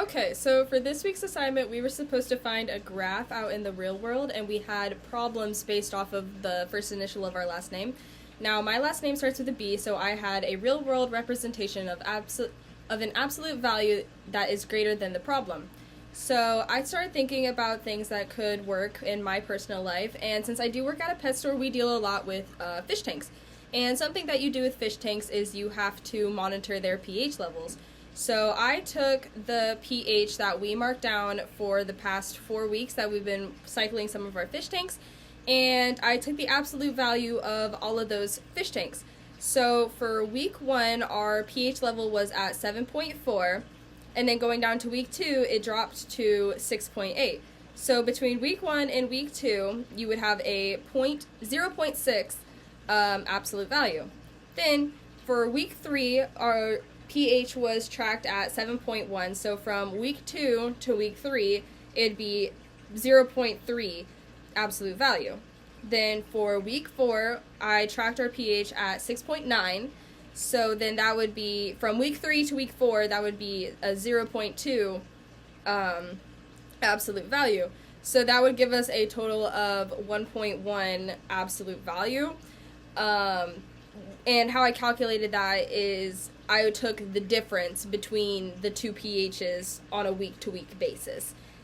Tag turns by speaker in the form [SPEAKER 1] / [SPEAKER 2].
[SPEAKER 1] Okay, so for this week's assignment, we were supposed to find a graph out in the real world, and we had problems based off of the first initial of our last name. Now, my last name starts with a B, so I had a real world representation of an absolute value that is greater than the problem. So I started thinking about things that could work in my personal life, and since I do work at a pet store, we deal a lot with fish tanks. And something that you do with fish tanks is you have to monitor their pH levels. So I took the pH that we marked down for the past 4 weeks that we've been cycling some of our fish tanks, and I took the absolute value of all of those fish tanks. So for week 1, our pH level was at 7.4, and then going down to week 2, it dropped to 6.8. So between week 1 and week 2, you would have a 0.6 absolute value. Then for week 3, our pH was tracked at 7.1, so from week 2 to week 3, it'd be 0.3 absolute value. Then for week 4, I tracked our pH at 6.9, so then that would be, from week 3 to week 4, that would be a 0.2 absolute value. So that would give us a total of 1.1 absolute value. And how I calculated that is I took the difference between the two pHs on a week-to-week basis.